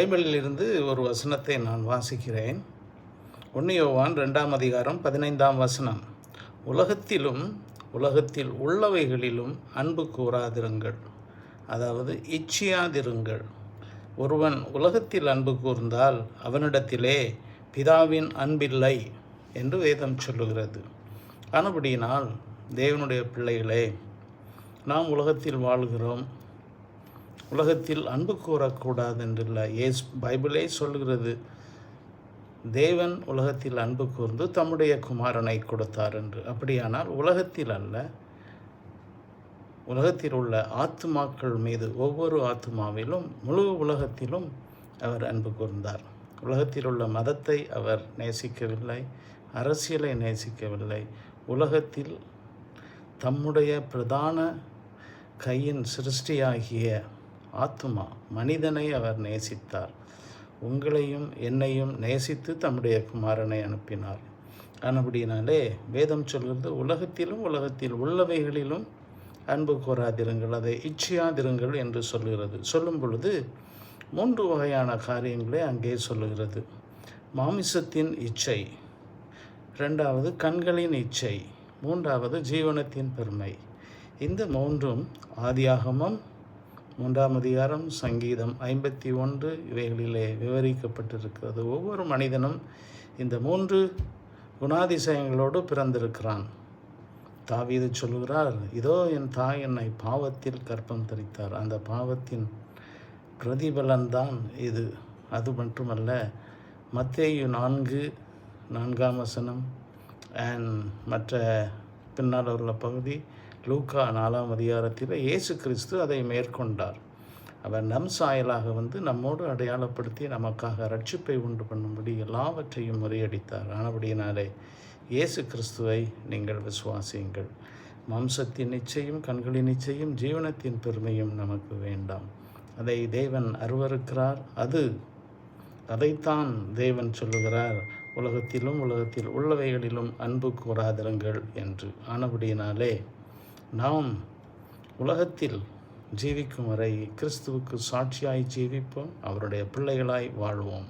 பைபிளில் இருந்து ஒரு வசனத்தை நான் வாசிக்கிறேன். 1 யோவான் 2 அதிகாரம் 15 வசனம். உலகத்தில் உள்ளவைகளிலும் அன்பு கூறாதிருங்கள், அதாவது இச்சியாதிருங்கள். ஒருவன் உலகத்தில் அன்பு கூர்ந்தால் அவனிடத்திலே பிதாவின் அன்பில்லை என்று வேதம் சொல்லுகிறது. ஆனபடியினால் தேவனுடைய பிள்ளைகளே, நாம் உலகத்தில் வாழ்கிறோம். உலகத்தில் அன்பு கூறக்கூடாது என்றில்லை. பைபிளே சொல்கிறது, தேவன் உலகத்தில் அன்பு கூர்ந்து தம்முடைய குமாரனை கொடுத்தார் என்று. அப்படியானால் உலகத்தில் அல்ல, உலகத்தில் உள்ள ஆத்துமாக்கள் மீது, ஒவ்வொரு ஆத்துமாவிலும், முழு உலகத்திலும் அவர் அன்பு கூர்ந்தார். உலகத்தில் உள்ள மதத்தை அவர் நேசிக்கவில்லை, அரசியலை நேசிக்கவில்லை. உலகத்தில் தம்முடைய பிரதான கையின் சிருஷ்டியாகிய ஆத்துமா மனிதனை அவர் நேசித்தார். உங்களையும் என்னையும் நேசித்து தம்முடைய குமாரனை அனுப்பினார். ஆனபடியினாலே வேதம் சொல்கிறது, உலகத்தில் உள்ளவைகளிலும் அன்பு கூறாதிருங்கள், அதை இச்சியாதிருங்கள் என்று சொல்கிறது. சொல்லும் பொழுது 3 வகையான காரியங்களை அங்கே சொல்லுகிறது. மாமிசத்தின் இச்சை, 2வது கண்களின் இச்சை, 3வது ஜீவனத்தின் பெருமை. இந்த 3ம் ஆதியாகமம் 3 அதிகாரம், சங்கீதம் 51 இவைகளிலே விவரிக்கப்பட்டிருக்கிறது. ஒவ்வொரு மனிதனும் இந்த 3 குணாதிசயங்களோடு பிறந்திருக்கிறான். தாவீது சொல்கிறார், இதோ என் தாய் என்னை பாவத்தில் கர்ப்பம் தரித்தார். அந்த பாவத்தின் பிரதிபலன்தான் இது. அது மட்டுமல்ல, மத்தேயு 4 வசனம் மற்ற பின்னால் உள்ள பகுதி லூக்கா 4 அதிகாரத்தில் இயேசு கிறிஸ்து அதை மேற்கொண்டார். அவர் நம் சாயலாக வந்து நம்மோடு அடையாளப்படுத்தி நமக்காக ரட்சிப்பை உண்டு பண்ணும்படி எல்லாவற்றையும் முறியடித்தார். ஆனபடியினாலே இயேசு கிறிஸ்துவை நீங்கள் விசுவாசியுங்கள். மாம்சத்தின் நிச்சயம், கண்களின் நிச்சயம், ஜீவனத்தின் பெருமையும் நமக்கு வேண்டாம். அதை தேவன் அருவருக்கிறார். அதைத்தான் தேவன் சொல்லுகிறார், உலகத்தில் உள்ளவைகளிலும் அன்பு கூறாதிருங்கள் என்று. ஆனபடியினாலே நாம் உலகத்தில் ஜீவிக்கும் வரை கிறிஸ்துவுக்கு சாட்சியாய் ஜீவிப்போம், அவருடைய பிள்ளைகளாய் வாழ்வோம்.